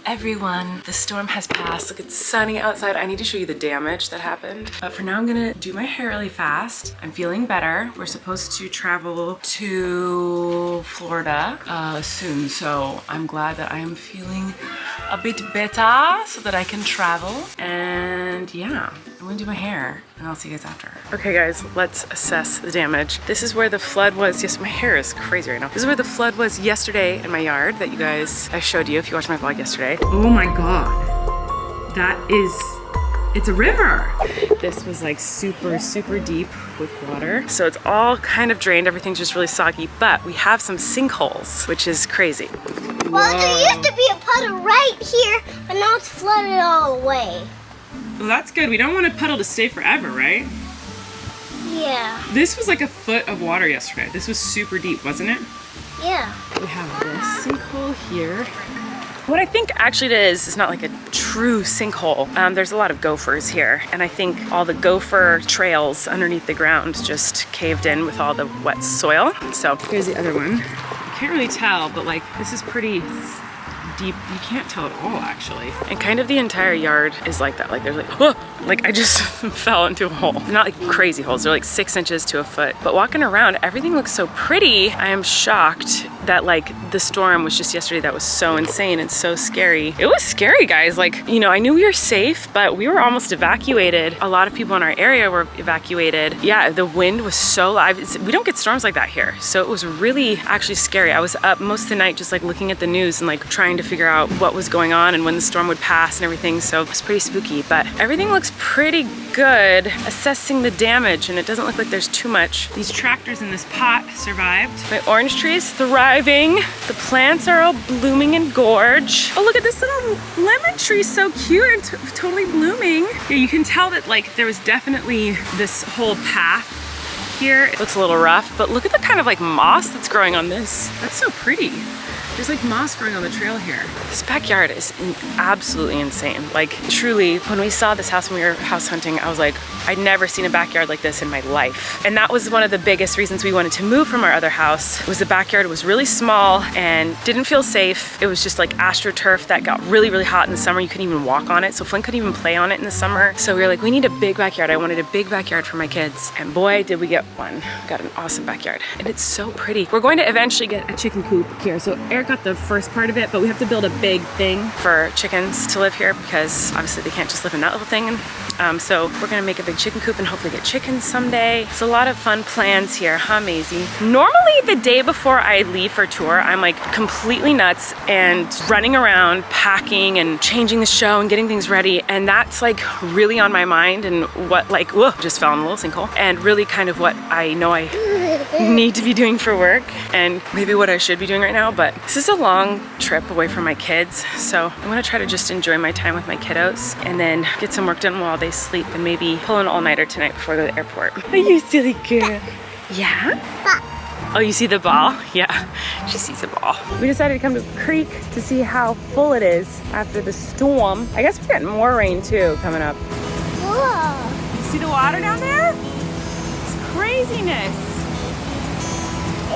everyone. The storm has passed. Look, it's sunny outside. I need to show you the damage that happened. But for now, I'm gonna do my hair really fast. I'm feeling better. We're supposed to travel to Florida soon, so I'm glad that I am feeling a bit better so that I can travel. And yeah, I'm gonna do my hair and I'll see you guys after. Okay guys, let's assess the damage. This is where the flood was. Yes, my hair is crazy right now. This is where the flood was yesterday in my yard that I showed you if you watched my vlog yesterday. Oh my God, it's a river. This was like super, super deep with water. So it's all kind of drained. Everything's just really soggy, but we have some sinkholes, which is crazy. Well, there used to be a puddle right here, but now it's flooded all away. Well, that's good. We don't want a puddle to stay forever, right? Yeah. This was like a foot of water yesterday. This was super deep, wasn't it? Yeah. We have this sinkhole here. What I think actually it is not like a true sinkhole. There's a lot of gophers here, and I think all the gopher trails underneath the ground just caved in with all the wet soil. So here's the other one. You can't really tell, but like this is pretty deep. You can't tell at all actually. And kind of the entire yard is like that. Like there's like, whoa! Like I just fell into a hole. Not like crazy holes, they're like 6 inches to a foot. But walking around, everything looks so pretty. I am shocked that like the storm was just yesterday. That was so insane and so scary. It was scary, guys. Like, you know, I knew we were safe, but we were almost evacuated. A lot of people in our area were evacuated. Yeah, the wind was so loud. We don't get storms like that here. So it was really actually scary. I was up most of the night just like looking at the news and like trying to figure out what was going on and when the storm would pass and everything. So it was pretty spooky, but everything looks pretty good assessing the damage, and it doesn't look like there's too much. These tractors in this pot survived. My orange tree is thriving. The plants are all blooming and gorge. Oh, look at this little lemon tree, so cute and totally blooming. Yeah, you can tell that like there was definitely this whole path here. It looks a little rough, but look at the kind of like moss that's growing on this. That's so pretty. There's like moss growing on the trail here. This backyard is absolutely insane. Like truly, when we saw this house when we were house hunting, I was like, I'd never seen a backyard like this in my life. And that was one of the biggest reasons we wanted to move from our other house, was the backyard was really small and didn't feel safe. It was just like AstroTurf that got really, really hot in the summer. You couldn't even walk on it. So Flynn couldn't even play on it in the summer. So we were like, we need a big backyard. I wanted a big backyard for my kids. And boy, did we get one. We got an awesome backyard. And it's so pretty. We're going to eventually get a chicken coop here. So Eric got the first part of it, but we have to build a big thing for chickens to live here because obviously they can't just live in that little thing. And so we're gonna make a big chicken coop and hopefully get chickens someday. It's a lot of fun plans here, huh, Maisie? Normally the day before I leave for tour, I'm like completely nuts and running around packing and changing the show and getting things ready. And that's like really on my mind and what like, whoa, just fell in a little sinkhole. And really kind of what I know I need to be doing for work and maybe what I should be doing right now. But this is a long trip away from my kids. So I'm gonna try to just enjoy my time with my kiddos and then get some work done while they sleep and maybe pull an all-nighter tonight before I go to the airport. Are you silly girl? Yeah? Oh, you see the ball? Yeah, she sees the ball. We decided to come to the creek to see how full it is after the storm. I guess we're getting more rain too coming up. Whoa. See the water down there? It's craziness.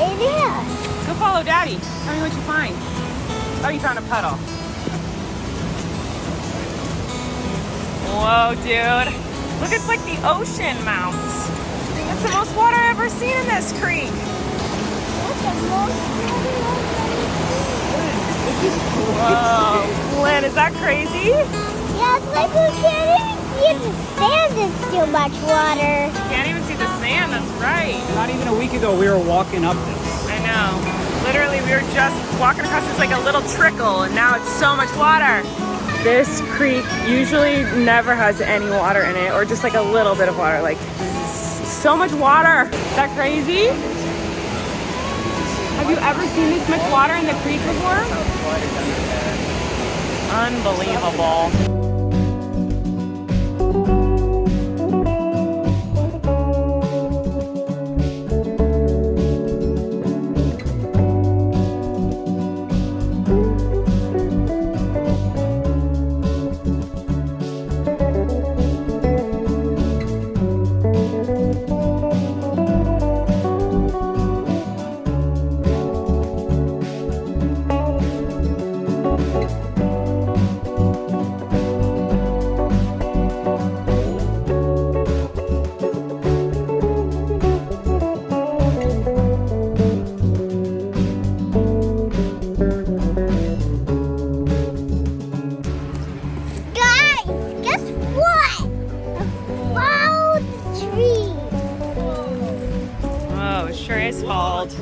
It is. Go follow Daddy. Tell me what you find. Oh, you found a puddle. Whoa, dude. Look, it's like the ocean mounts. That's the most water I've ever seen in this creek. That's the most Whoa, Lynn, is that crazy? Yeah, it's like we can't even see the sand. It's too much water. Can't even see the sand, that's right. Not even a week ago, we were walking up this. I know. Literally, we were just walking across this like a little trickle, and now it's so much water. This creek usually never has any water in it, or just like a little bit of water. Like, so much water. Is that crazy? Have you ever seen this much water in the creek before? Unbelievable. is called.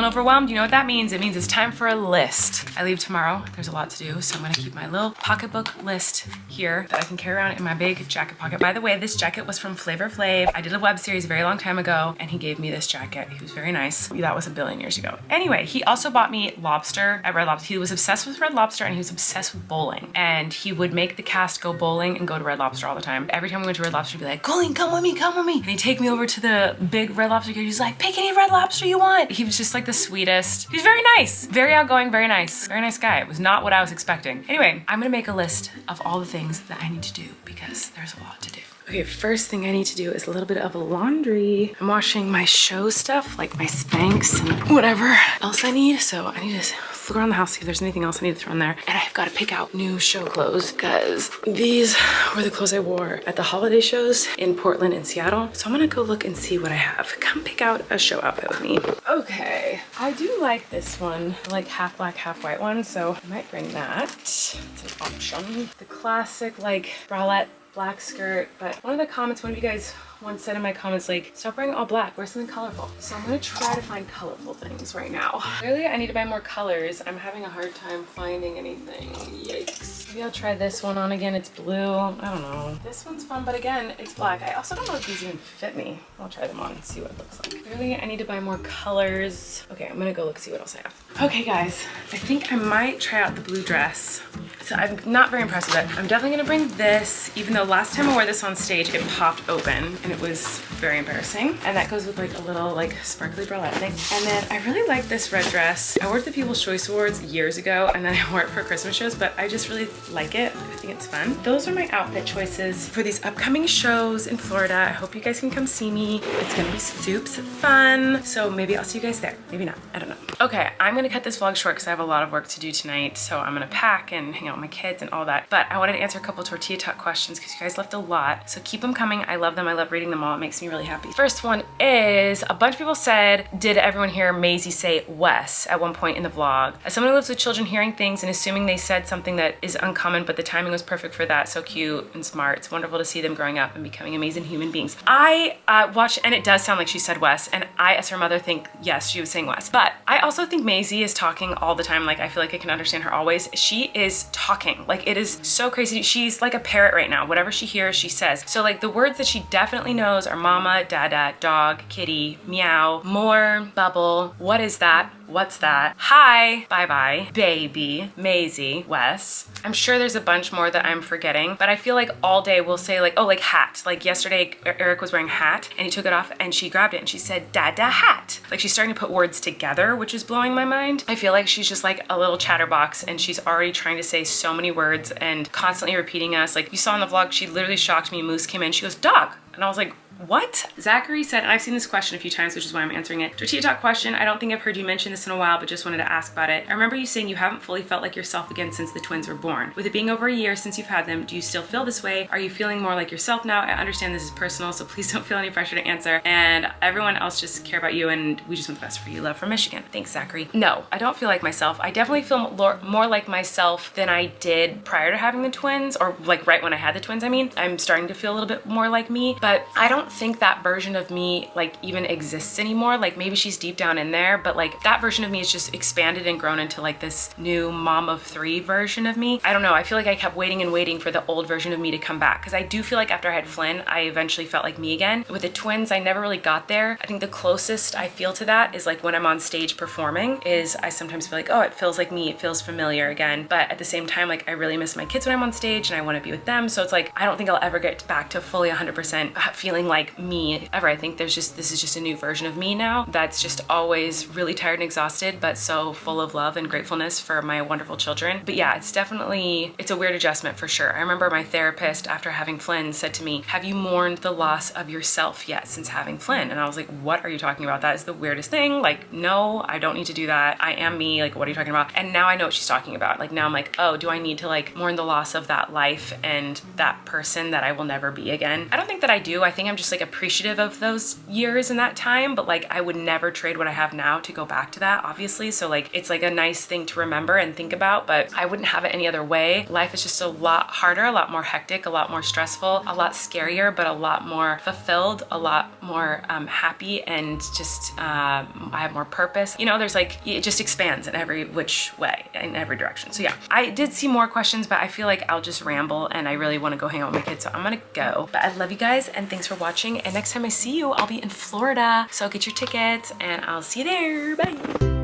Overwhelmed. You know what that means? It means it's time for a list. I leave tomorrow. There's a lot to do, so I'm gonna keep my little pocketbook list here that I can carry around in my big jacket pocket. By the way, this jacket was from Flavor Flav. I did a web series a very long time ago, and he gave me this jacket. He was very nice. That was a billion years ago. Anyway, he also bought me lobster at Red Lobster. He was obsessed with Red Lobster, and he was obsessed with bowling. And he would make the cast go bowling and go to Red Lobster all the time. Every time we went to Red Lobster, he'd be like, Colleen, come with me, come with me. And he'd take me over to the big Red Lobster cage. He's like, pick any Red Lobster you want. He was just like the sweetest. He's very nice, very outgoing, very nice guy. It was not what I was expecting. Anyway, I'm gonna make a list of all the things that I need to do because there's a lot to do. Okay, first thing I need to do is a little bit of laundry. I'm washing my show stuff, like my Spanx and whatever else I need. So I need to look around the house, see if there's anything else I need to throw in there. And I've got to pick out new show clothes because these were the clothes I wore at the holiday shows in Portland and Seattle. So I'm gonna go look and see what I have. Come pick out a show outfit with me. Okay, I do like this one. I like half black, half white one. So I might bring that. It's an option. The classic like bralette black skirt, but one of the comments, one of you guys once said in my comments, like, stop wearing all black, wear something colorful. So I'm gonna try to find colorful things right now. Clearly I need to buy more colors. I'm having a hard time finding anything. Yikes. Maybe I'll try this one on again. It's blue. I don't know. This one's fun, but again, it's black. I also don't know if these even fit me. I'll try them on and see what it looks like. Clearly I need to buy more colors. Okay, I'm gonna go look, see what else I have. Okay guys, I think I might try out the blue dress. So I'm not very impressed with it. I'm definitely gonna bring this, even though last time I wore this on stage, it popped open and it was very embarrassing. And that goes with like a little like sparkly bralette thing. And then I really like this red dress. I wore it at the People's Choice Awards years ago and then I wore it for Christmas shows, but I just really like it. I think it's fun. Those are my outfit choices for these upcoming shows in Florida. I hope you guys can come see me. It's gonna be soups fun. So maybe I'll see you guys there. Maybe not, I don't know. Okay, I'm gonna cut this vlog short because I have a lot of work to do tonight. So I'm gonna pack and hang out with my kids and all that. But I wanted to answer a couple tortilla talk questions because you guys left a lot. So keep them coming. I love them. I love reading them all. It makes me really happy. First one is, a bunch of people said, did everyone hear Maisie say Wes at one point in the vlog? As someone who lives with children, hearing things and assuming they said something that is uncommon, but the timing was perfect for that. So cute and smart. It's wonderful to see them growing up and becoming amazing human beings. I watched, and it does sound like she said Wes, and I, as her mother, think, yes, she was saying Wes. But I also think Maisie is talking all the time. Like, I feel like I can understand her always. She is talking. Like, it is so crazy. She's like a parrot right now. Whatever she hears, she says. So like the words that she definitely knows are mama, dada, dog, kitty, meow, more, bubble, what is that? What's that? Hi, bye-bye, baby, Maisie, Wes. I'm sure there's a bunch more that I'm forgetting, but I feel like all day we'll say like, oh, like hat. Like yesterday, Eric was wearing a hat and he took it off and she grabbed it and she said, dada hat. Like she's starting to put words together, which is blowing my mind. I feel like she's just like a little chatterbox and she's already trying to say so many words and constantly repeating us. Like you saw in the vlog, she literally shocked me. Moose came in, she goes, dog. And I was like, what? Zachary said, and I've seen this question a few times, which is why I'm answering it. Tortilla Talk question, I don't think I've heard you mention this in a while, but just wanted to ask about it. I remember you saying you haven't fully felt like yourself again since the twins were born. With it being over a year since you've had them, do you still feel this way? Are you feeling more like yourself now? I understand this is personal, so please don't feel any pressure to answer. And everyone else just care about you and we just want the best for you. Love from Michigan. Thanks, Zachary. No, I don't feel like myself. I definitely feel more like myself than I did prior to having the twins, or like right when I had the twins, I mean. I'm starting to feel a little bit more like me, but I don't think that version of me like even exists anymore. Like maybe she's deep down in there, but like that version of me is just expanded and grown into like this new mom of 3 version of me. I don't know. I feel like I kept waiting and waiting for the old version of me to come back because I do feel like after I had Flynn, I eventually felt like me again. With the twins, I never really got there. I think the closest I feel to that is like when I'm on stage performing, is I sometimes feel like, oh, it feels like me. It feels familiar again. But at the same time, like I really miss my kids when I'm on stage and I want to be with them. So it's like, I don't think I'll ever get back to fully 100% feeling like like me ever. I think this is just a new version of me now that's just always really tired and exhausted, but so full of love and gratefulness for my wonderful children. But yeah, it's a weird adjustment for sure. I remember my therapist after having Flynn said to me, have you mourned the loss of yourself yet since having Flynn? And I was like, what are you talking about? That is the weirdest thing. Like, no, I don't need to do that. I am me. Like, what are you talking about? And now I know what she's talking about. Like, now I'm like, oh, do I need to like mourn the loss of that life and that person that I will never be again? I don't think that I do. I think I'm just like appreciative of those years and that time, but like I would never trade what I have now to go back to that, obviously. So like it's like a nice thing to remember and think about, but I wouldn't have it any other way. Life is just a lot harder, a lot more hectic, a lot more stressful, a lot scarier, but a lot more fulfilled, a lot more happy, and just I have more purpose. You know, there's like, it just expands in every which way, in every direction. So yeah, I did see more questions, but I feel like I'll just ramble and I really want to go hang out with my kids, so I'm gonna go. But I love you guys and thanks for watching, and next time I see you, I'll be in Florida, so get your tickets and I'll see you there. Bye.